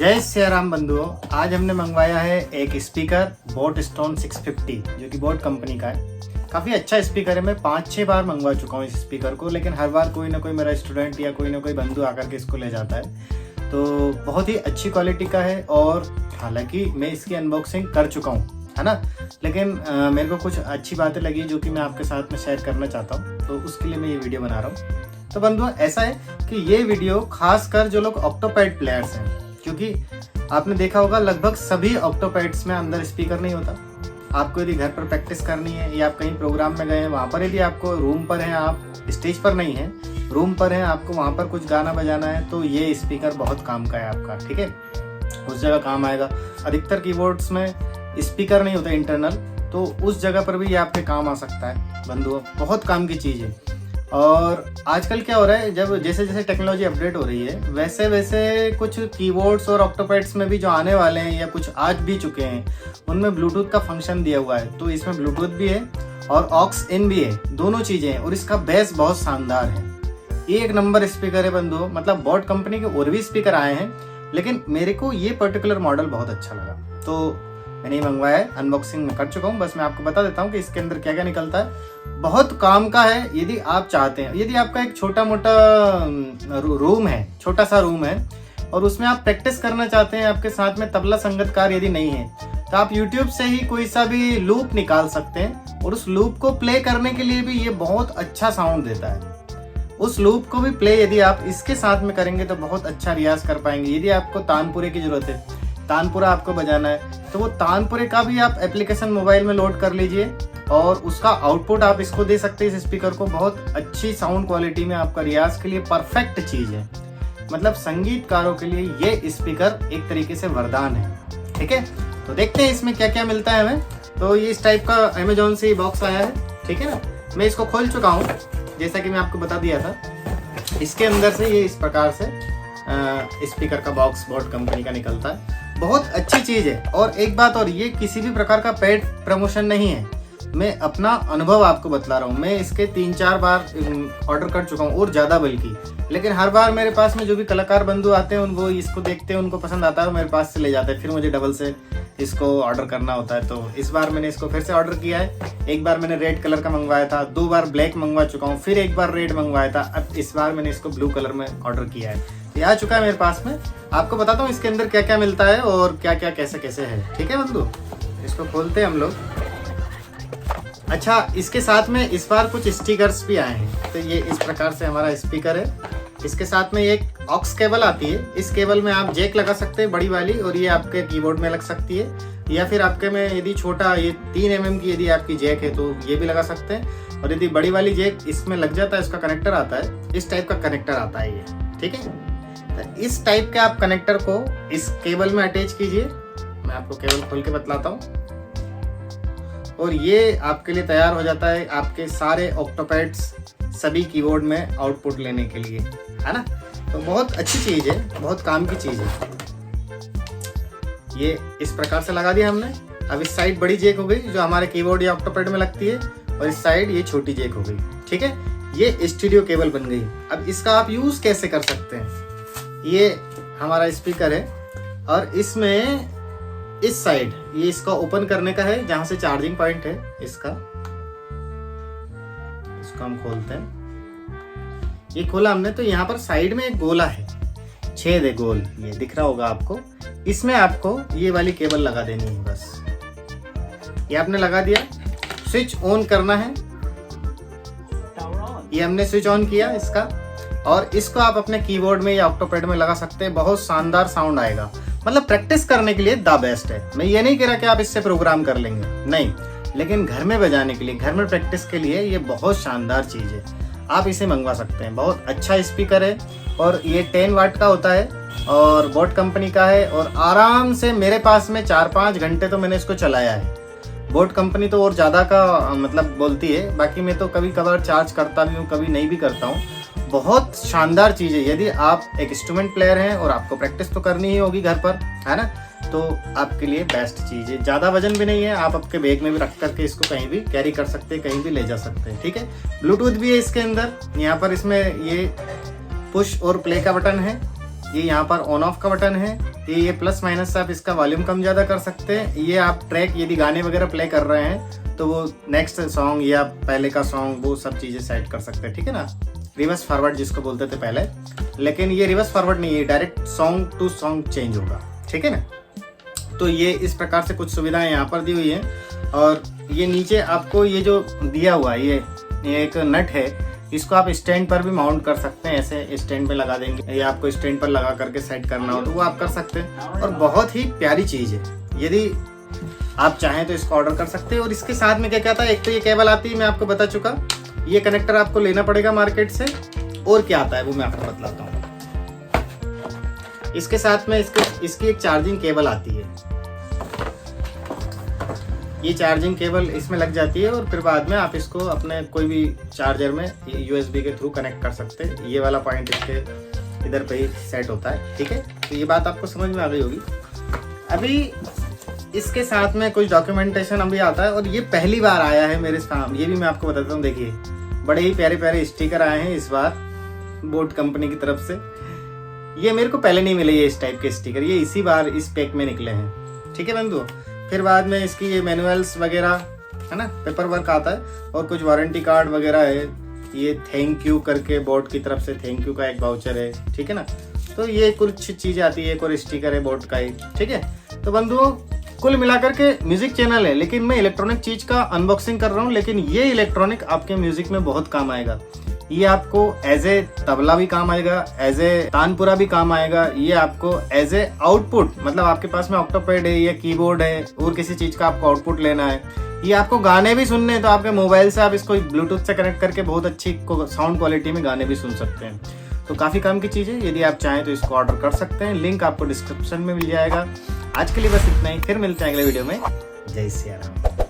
जय सिया राम बंधुओं, आज हमने मंगवाया है एक स्पीकर बोट स्टोन 650 जो कि बोट कंपनी का है। काफ़ी अच्छा स्पीकर है। मैं 5-6 बार मंगवा चुका हूँ इस स्पीकर को, लेकिन हर बार कोई ना कोई मेरा स्टूडेंट या कोई ना कोई बंधु आकर के इसको ले जाता है। तो बहुत ही अच्छी क्वालिटी का है और हालांकि मैं इसकी अनबॉक्सिंग कर चुका हूँ, है ना, लेकिन मेरे को कुछ अच्छी बातें लगी जो कि मैं आपके साथ में शेयर करना चाहता हूँ, तो उसके लिए मैं ये वीडियो बना रहा हूँ। तो बंधुओं, ऐसा है कि ये वीडियो खासकर जो लोग ऑक्टोपैड प्लेयर्स हैं, क्योंकि आपने देखा होगा लगभग सभी ऑक्टोपैड्स में अंदर स्पीकर नहीं होता। आपको यदि घर पर प्रैक्टिस करनी है या आप कहीं प्रोग्राम में गए हैं, वहाँ पर यदि आपको रूम पर हैं, आप स्टेज पर नहीं हैं, रूम पर हैं, आपको वहाँ पर कुछ गाना बजाना है, तो ये स्पीकर बहुत काम का है आपका, ठीक है, उस जगह काम आएगा। अधिकतर कीबोर्ड्स में स्पीकर नहीं होता इंटरनल, तो उस जगह पर भी ये आपके काम आ सकता है बंधुओं, बहुत काम की चीज़ है। और आजकल क्या हो रहा है, जब जैसे जैसे टेक्नोलॉजी अपडेट हो रही है, वैसे वैसे कुछ कीबोर्ड्स और ऑक्टोपैड्स में भी जो आने वाले हैं या कुछ आज भी चुके हैं, उनमें ब्लूटूथ का फंक्शन दिया हुआ है। तो इसमें ब्लूटूथ भी है और ऑक्स इन भी है, दोनों चीज़ें हैं। और इसका बेस बहुत शानदार है, एक नंबर स्पीकर है बंधुओं। मतलब बोट कंपनी के और भी स्पीकर आए हैं, लेकिन मेरे को ये पर्टिकुलर मॉडल बहुत अच्छा लगा, तो मैंने मंगवाया है। अनबॉक्सिंग में कर चुका हूँ, बस मैं आपको बता देता हूँ कि इसके अंदर क्या क्या निकलता है। बहुत काम का है। यदि आप चाहते हैं, यदि आपका एक छोटा मोटा रूम है, छोटा सा रूम है और उसमें आप प्रैक्टिस करना चाहते हैं, आपके साथ में तबला संगतकार यदि नहीं है, तो आप YouTube से ही कोई सा भी लूप निकाल सकते हैं और उस लूप को प्ले करने के लिए भी ये बहुत अच्छा साउंड देता है। उस लूप को भी प्ले यदि आप इसके साथ में करेंगे तो बहुत अच्छा रियाज कर पाएंगे। यदि आपको तानपुरे की जरूरत है, तानपुरा आपको बजाना है, तो वो तानपुरे का भी आप एप्लीकेशन मोबाइल में लोड कर लीजिए और उसका आउटपुट आप इसको दे सकते हैं। इस स्पीकर को बहुत अच्छी साउंड क्वालिटी में आपका रियाज के लिए परफेक्ट चीज़ है। मतलब संगीतकारों के लिए ये स्पीकर एक तरीके से वरदान है, ठीक है। तो देखते हैं इसमें क्या क्या मिलता है हमें। तो ये इस टाइप का अमेजोन से बॉक्स आया है, ठीक है ना। मैं इसको खोल चुका हूँ, जैसा कि मैं आपको बता दिया था। इसके अंदर से ये इस प्रकार से स्पीकर का बॉक्स बोट कंपनी का निकलता है। बहुत अच्छी चीज़ है। और एक बात और, ये किसी भी प्रकार का पेड प्रमोशन नहीं है, मैं अपना अनुभव आपको बतला रहा हूँ। मैं इसके 3-4 बार ऑर्डर कर चुका हूँ और ज़्यादा बल्कि, लेकिन हर बार मेरे पास में जो भी कलाकार बंधु आते हैं, उनको इसको देखते हैं, उनको पसंद आता है, मेरे पास से ले जाते हैं, फिर मुझे डबल से इसको ऑर्डर करना होता है। तो इस बार मैंने इसको फिर से ऑर्डर किया है। एक बार मैंने रेड कलर का मंगवाया था, 2 बार ब्लैक मंगवा चुका हूँ, फिर एक बार रेड मंगवाया था, अब इस बार मैंने इसको ब्लू कलर में ऑर्डर किया है। ये आ चुका है मेरे पास में। आपको बताता हूँ इसके अंदर क्या क्या मिलता है और क्या क्या कैसे कैसे है, ठीक है बंधु। इसको खोलते हैं हम लोग। अच्छा, इसके साथ में इस बार कुछ स्टिकर्स भी आए हैं। तो ये इस प्रकार से हमारा स्पीकर है। इसके साथ में एक ऑक्स केबल आती है। इस केबल में आप जैक लगा सकते हैं, बड़ी वाली, और ये आपके कीबोर्ड में लग सकती है, या फिर आपके में यदि छोटा ये 3 mm की यदि आपकी जैक है तो ये भी लगा सकते हैं। और यदि बड़ी वाली जैक इसमें लग जाता है, इसका कनेक्टर आता है, इस टाइप का कनेक्टर आता है ये, ठीक है। तो इस टाइप के आप कनेक्टर को इस केबल में अटैच कीजिए। मैं आपको केबल खोल के बतलाता हूँ। और ये आपके लिए तैयार हो जाता है आपके सारे ऑक्टोपैड्स सभी कीबोर्ड में आउटपुट लेने के लिए, है ना। तो बहुत अच्छी चीज़ है, बहुत काम की चीज़ है। ये इस प्रकार से लगा दिया हमने। अब इस साइड बड़ी जैक हो गई जो हमारे कीबोर्ड या ऑक्टोपैड में लगती है, और इस साइड ये छोटी जैक हो गई, ठीक है। ये स्टूडियो केबल बन गई। अब इसका आप यूज़ कैसे कर सकते हैं। ये हमारा स्पीकर है और इसमें इस साइड ये इसका ओपन करने का है, जहां से चार्जिंग पॉइंट है इसका। इसको हम खोलते हैं। ये खोला हमने, तो यहाँ पर साइड में एक गोला है, छेद है गोल, ये दिख रहा होगा आपको। इसमें आपको ये वाली केबल लगा देनी है, बस ये आपने लगा दिया। स्विच ऑन करना है, ये हमने स्विच ऑन किया इसका, और इसको आप अपने कीबोर्ड में या ऑक्टोपैड में लगा सकते हैं। बहुत शानदार साउंड आएगा। मतलब प्रैक्टिस करने के लिए द बेस्ट है। मैं ये नहीं कह रहा कि आप इससे प्रोग्राम कर लेंगे, नहीं, लेकिन घर में बजाने के लिए, घर में प्रैक्टिस के लिए ये बहुत शानदार चीज़ है। आप इसे मंगवा सकते हैं। बहुत अच्छा स्पीकर है और ये 10 वाट का होता है और बोट कंपनी का है। और आराम से मेरे पास में 4-5 घंटे तो मैंने इसको चलाया है। बोट कंपनी तो और ज़्यादा का मतलब बोलती है, बाकी मैं तो कभी कभार चार्ज करता भी हूँ, कभी नहीं भी करता हूँ। बहुत शानदार चीज़ है। यदि आप एक इंस्ट्रूमेंट प्लेयर हैं और आपको प्रैक्टिस तो करनी ही होगी घर पर, है ना, तो आपके लिए बेस्ट चीज़ है। ज़्यादा वजन भी नहीं है, आप आपके बैग में भी रख करके इसको कहीं भी कैरी कर सकते हैं, कहीं भी ले जा सकते हैं, ठीक है। ब्लूटूथ भी है इसके अंदर। यहाँ पर इसमें ये पुश और प्ले का बटन है, ये यहाँ पर ऑन ऑफ का बटन है, ये प्लस माइनस आप इसका वॉल्यूम कम ज़्यादा कर सकते हैं। ये आप ट्रैक यदि गाने वगैरह प्ले कर रहे हैं तो वो नेक्स्ट सॉन्ग या पहले का सॉन्ग वो सब चीज़ें सेट कर सकते हैं, ठीक है ना। रिवर्स फॉरवर्ड जिसको बोलते थे पहले, लेकिन ये रिवर्स फॉरवर्ड नहीं है, direct song to song change होगा, ठीक है ना। तो ये इस प्रकार से कुछ सुविधाएं यहाँ पर दी हुई हैं। और ये नीचे आपको ये जो दिया हुआ है ये एक नट है, इसको आप स्टैंड पर भी माउंट कर सकते हैं, ऐसे स्टैंड पे लगा देंगे या आपको स्टैंड पर लगा करके सेट करना हो तो वो आप कर सकते हैं। और बहुत ही प्यारी चीज़ है, यदि आप चाहें तो इसको ऑर्डर कर सकते हैं। और इसके साथ में क्या क्या आता है, एक तो ये केबल आती है, मैं आपको बता चुका, ये कनेक्टर आपको लेना पड़ेगा मार्केट से। और क्या आता है वो मैं आपको बतलाता हूँ। इसके साथ में इसकी एक चार्जिंग केबल आती है, ये चार्जिंग केबल इसमें लग जाती है और फिर बाद में आप इसको अपने कोई भी चार्जर में USB के थ्रू कनेक्ट कर सकते हैं। ये वाला पॉइंट इसके इधर पे ही सेट होता है, ठीक है। तो ये बात आपको समझ में आ गई होगी। अभी इसके साथ में कुछ डॉक्यूमेंटेशन अभी आता है और ये पहली बार आया है मेरे सामने, ये भी मैं आपको बताता हूँ। देखिए बड़े ही प्यारे प्यारे स्टिकर आए हैं इस बार बोट कंपनी की तरफ से। ये मेरे को पहले नहीं मिले ये इस टाइप के स्टिकर, ये इसी बार इस पैक में निकले हैं, ठीक है बंधु। फिर बाद में इसकी ये मैनुअल्स वगैरह है ना, पेपर वर्क आता है और कुछ वारंटी कार्ड वगैरह है। ये थैंक यू करके बोट की तरफ से थैंक यू का एक वाउचर है, ठीक है ना। तो ये कुछ चीज़ आती है, एक और स्टिकर है बोट का ही, ठीक है। तो बंधुओं कुल मिलाकर के म्यूजिक चैनल है, लेकिन मैं इलेक्ट्रॉनिक चीज़ का अनबॉक्सिंग कर रहा हूँ, लेकिन ये इलेक्ट्रॉनिक आपके म्यूजिक में बहुत काम आएगा। ये आपको एज ए तबला भी काम आएगा, एज ए तानपुरा भी काम आएगा, ये आपको एज ए आउटपुट, मतलब आपके पास में ऑक्टोपैड है या कीबोर्ड है और किसी चीज का आपको आउटपुट लेना है, ये आपको गाने भी सुनने हैं तो आपके मोबाइल से आप इसको ब्लूटूथ से कनेक्ट करके बहुत अच्छी साउंड क्वालिटी में गाने भी सुन सकते हैं। तो काफी काम की चीज है, यदि आप चाहें तो इसको ऑर्डर कर सकते हैं, लिंक आपको डिस्क्रिप्शन में मिल जाएगा। आज के लिए बस इतना ही, फिर मिलते हैं अगले वीडियो में। जय सिया राम।